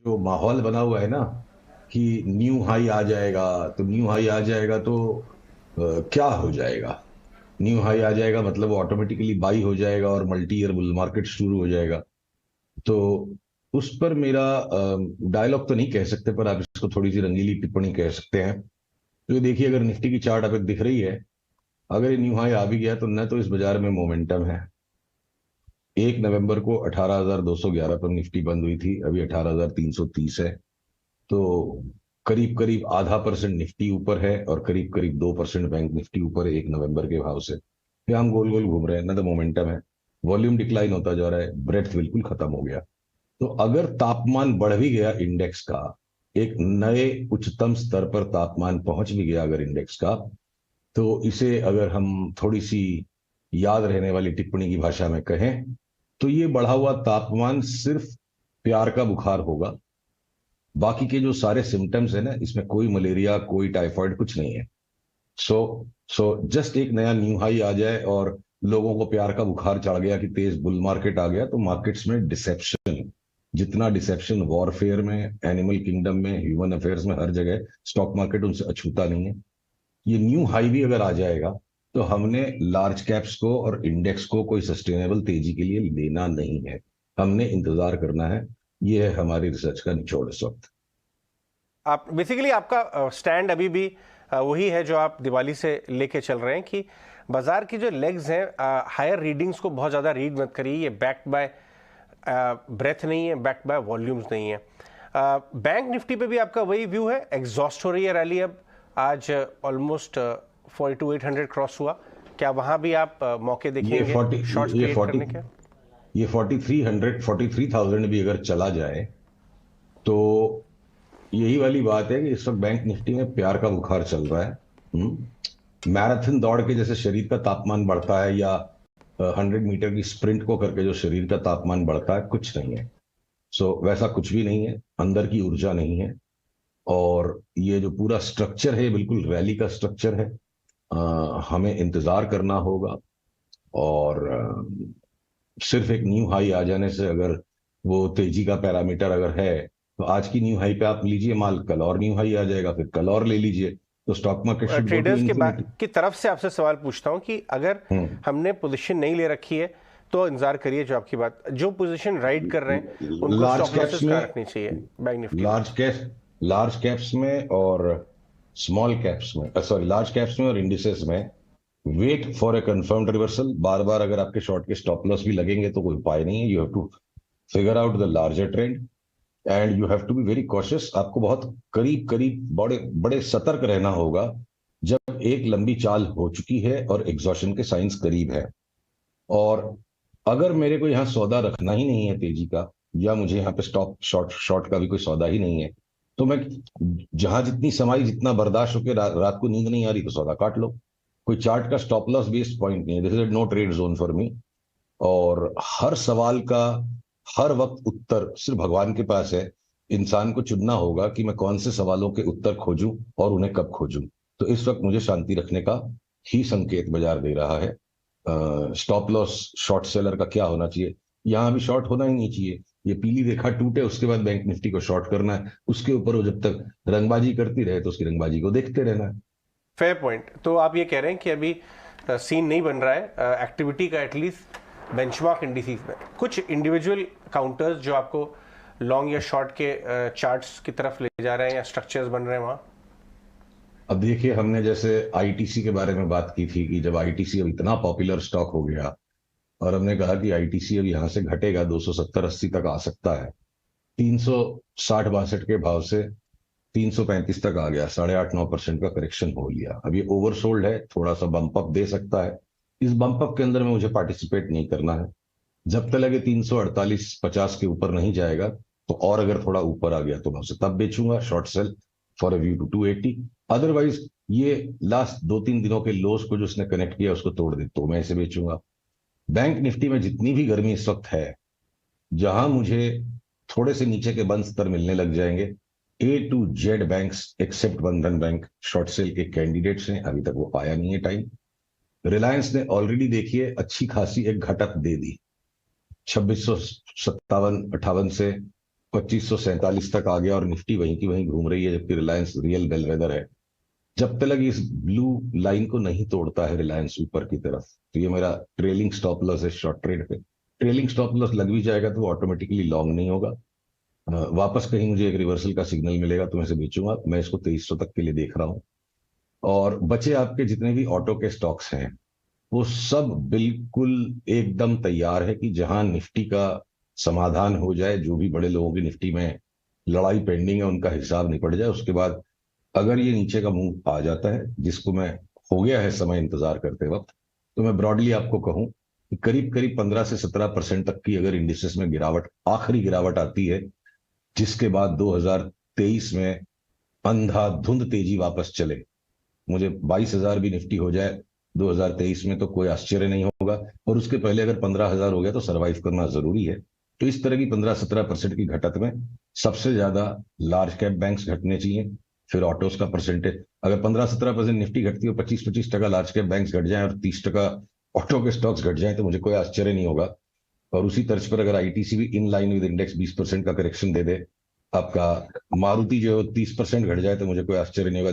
जो माहौल बना हुआ है ना कि न्यू हाई आ जाएगा, तो न्यू हाई आ जाएगा तो क्या हो जाएगा? न्यू हाई आ जाएगा मतलब वो ऑटोमेटिकली बाई हो जाएगा और मल्टी ईयर बुल मार्केट शुरू हो जाएगा। तो उस पर मेरा डायलॉग तो नहीं कह सकते, पर आप इसको थोड़ी सी रंगीली टिप्पणी कह सकते हैं। तो ये देखिए, अगर निफ्टी की चार्ट अब दिख रही है, अगर ये न्यू हाई आ भी गया तो न तो इस बाजार में मोमेंटम है। 1 नवंबर को 18,211 पर निफ्टी बंद हुई थी, अभी 18,330 है। तो करीब करीब ½ % निफ्टी ऊपर है और करीब करीब 2% बैंक निफ्टी ऊपर है 1 नवंबर के भाव से। फिर हम गोल गोल घूम रहे हैं ना, तो मोमेंटम है। वॉल्यूम डिक्लाइन होता जा रहा है, ब्रेथ बिल्कुल खत्म हो गया। तो अगर तापमान बढ़ भी गया इंडेक्स का, एक नए उच्चतम स्तर पर तापमान पहुंच भी गया अगर इंडेक्स का, तो इसे अगर हम थोड़ी सी याद रहने वाली टिप्पणी की भाषा में कहें, तो ये बढ़ा हुआ तापमान सिर्फ प्यार का बुखार होगा। बाकी के जो सारे सिम्टम्स है ना, इसमें कोई मलेरिया, कोई टाइफाइड, कुछ नहीं है। सो सो जस्ट एक नया न्यू हाई आ जाए और लोगों को प्यार का बुखार चढ़ गया कि तेज बुल मार्केट आ गया, तो मार्केट्स में डिसेप्शन, जितना डिसेप्शन वॉरफेयर में, एनिमल किंगडम में, ह्यूमन अफेयर्स में, हर जगह स्टॉक मार्केट उनसे अछूता नहीं है। ये न्यू हाई भी अगर आ जाएगा, तो हमने लार्ज कैप्स को और इंडेक्स को कोई सस्टेनेबल तेजी के लिए लेना नहीं है, हमने इंतजार करना है। ये है हमारी रिसर्च का निचोड़ इस वक्त। आप बेसिकली आपका स्टैंड अभी भी वही है जो आप दिवाली से लेके चल रहे हैं कि बाजार की जो लेग्स हैं, हायर रीडिंग्स को बहुत ज़्यादा रीड मत करिए। ये बैक्ड बाय ब्रेथ नहीं है, बैक्ड बाय वॉल्यूम्स नहीं है। बैंक निफ्टी पे भी आपका वही व्यू है, एग्जॉस्ट हो रही है रैली अब। आज ऑलमोस्ट 42,800 क्रॉस हुआ। क्या वहां भी आप मौके ये देखेंगे 40 शॉर्ट्स ये क्रिएट 40 करने के? ये 43,000 भी अगर चला जाए, तो यही वाली बात है कि इस वक्त बैंक निफ्टी में प्यार का बुखार चल रहा है। मैराथन दौड़ के जैसे शरीर का तापमान बढ़ता है, या 100 मीटर की स्प्रिंट को करके जो शरीर का तापमान बढ़ता है, कुछ नहीं है। वैसा कुछ भी नहीं है, अंदर की ऊर्जा नहीं है। और ये जो पूरा स्ट्रक्चर है, बिल्कुल रैली का स्ट्रक्चर है। हमें इंतजार करना होगा। और सिर्फ एक न्यू हाई आ जाने से अगर वो तेजी का पैरामीटर अगर है, तो आज की न्यू हाई पे आप लीजिए माल, कल और न्यू हाई आ जाएगा, फिर कल और ले लीजिए। तो stock market should go to traders infinity. की तरफ से आपसे सवाल पूछता हूं कि अगर हम्म हमने पोजीशन नहीं ले रखी है तो इंतजार करिए। जो आपकी बात, जो पोजीशन राइड कर रहे हैं उनको लार्ज स्टॉप कैप्स लॉसेस कहाँ में रखनी चाहिए बैंक निफ्टी में? लार्ज कैप्स लार्ज कैप्स में और स्मॉल कैप्स में, सॉरी, लार्ज कैप्स में और इंडिसेस में, wait for a confirmed reversal. बार बार अगर आपके शॉर्ट के स्टॉप लॉस भी लगेंगे तो कोई उपाय नहीं है। You have to figure out the larger trend and you have to be very cautious. आपको बहुत करीब करीब बड़े बड़े सतर्क रहना होगा जब एक लंबी चाल हो चुकी है और एग्जॉशन के साइंस करीब है। और अगर मेरे को यहाँ सौदा रखना ही नहीं है तेजी का, या मुझे यहाँ पे स्टॉप शॉर्ट शॉर्ट का भी कोई सौदा ही नहीं है, तो मैं जहां जितनी समाई, जितना बर्दाश्त होकर रात को नींद नहीं आ रही, तो सौदा काट लो। कोई चार्ट का स्टॉप लॉस बेस्ड पॉइंट नहीं है। This is no trade zone for me. और हर सवाल का हर वक्त उत्तर सिर्फ भगवान के पास है। इंसान को चुनना होगा कि मैं कौन से सवालों के उत्तर खोजूं और उन्हें कब खोजूं। तो इस वक्त मुझे शांति रखने का ही संकेत बाजार दे रहा है। स्टॉप लॉस शॉर्ट सेलर का क्या होना चाहिए? यहां भी शॉर्ट होना ही नहीं चाहिए। ये पीली रेखा टूटे, उसके बाद बैंक निफ्टी को शॉर्ट करना है। उसके ऊपर वो जब तक रंगबाजी करती रहे, तो उसकी रंगबाजी को देखते रहना है। Fair point. तो आप ये कह रहे हैं कि अभी सीन नहीं बन रहा है एक्टिविटी का, एटलीस्ट बेंचमार्क इंडिसेस में कुछ इंडिविजुअल काउंटर्स जो आपको लॉन्ग या शॉर्ट के चार्ट्स की तरफ ले जा रहे हैं या स्ट्रक्चर्स बन रहे हैं वहां? अब देखिए, हमने जैसे आईटीसी के बारे में बात की थी कि जब आईटीसी अब इतना पॉपुलर स्टॉक हो गया, और हमने कहा कि आईटीसी अब यहां से घटेगा, 270-80 तक आ सकता है। 360-62 के भाव से 335 तक आ गया, 8.5-9% का करेक्शन हो लिया। अब ये ओवरसोल्ड है, थोड़ा सा बम्प अप दे सकता है। इस बम्प अप के अंदर में मुझे पार्टिसिपेट नहीं करना है। जब तक लगे 348-50 के ऊपर नहीं जाएगा, तो और अगर थोड़ा ऊपर आ गया तो मैं उसे तब बेचूंगा, short sell for a view to 280। Otherwise ये लास्ट 2-3 दिनों के लोस को जो उसने कनेक्ट किया उसको तोड़ दे, तो मैं इसे बेचूंगा। बैंक निफ्टी में जितनी भी गर्मी इस वक्त है, जहां मुझे थोड़े से नीचे के बंद स्तर मिलने लग जाएंगे, A to Z banks except Bandhan bank short sell के कैंडिडेट्स हैं। अभी तक वो आया नहीं है टाइम। रिलायंस ने ऑलरेडी देखिए अच्छी खासी एक घटक दे दी, 2657-58 से 2547 तक आ गया और निफ्टी वहीं की वहीं घूम रही है, जबकि रिलायंस रियल बेलवेदर है। जब तक इस ब्लू लाइन को नहीं तोड़ता है रिलायंस ऊपर की तरफ, तो ये मेरा ट्रेलिंग स्टॉप लॉस है शॉर्ट ट्रेड पे। ट्रेलिंग स्टॉप लॉस लग भी जाएगा तो वो ऑटोमेटिकली लॉन्ग नहीं होगा। वापस कहीं मुझे एक रिवर्सल का सिग्नल मिलेगा तो मैं इसे बेचूंगा। मैं इसको 2300 तक के लिए देख रहा हूँ। और बचे आपके जितने भी ऑटो के स्टॉक्स हैं, वो सब बिल्कुल एकदम तैयार है कि जहां निफ्टी का समाधान हो जाए, जो भी बड़े लोगों की निफ्टी में लड़ाई पेंडिंग है उनका हिसाब निपट जाए, उसके बाद अगर ये नीचे का मूव आ जाता है, जिसको मैं हो गया है समय इंतजार करते वक्त, तो मैं ब्रॉडली आपको कहूं कि करीब करीब 15 से 17% तक की अगर इंडिसेस में गिरावट, आखिरी गिरावट आती है, जिसके बाद 2023 में अंधाधुंध तेजी वापस चले, मुझे 22,000 भी निफ्टी हो जाए 2023 में तो कोई आश्चर्य नहीं होगा। और उसके पहले अगर 15,000 हो गया तो सरवाइव करना जरूरी है। तो इस तरह की 15-17% की घटत में सबसे ज्यादा लार्ज कैप बैंक्स घटने चाहिए, फिर ऑटोस का परसेंटेज। अगर 15-17% निफ्टी घटती है, 25-25% लार्ज कैप बैंक्स घट जाए और 30% ऑटो के स्टॉक्स घट जाए, तो मुझे कोई आश्चर्य नहीं होगा। और उसी तर्ज पर अगर आईटीसी भी इन लाइन विद इंडेक्स 20% का करेक्शन दे दे, आपका मारुति जो 30% घट जाए, तो मुझे कोई आश्चर्य नहीं होगा।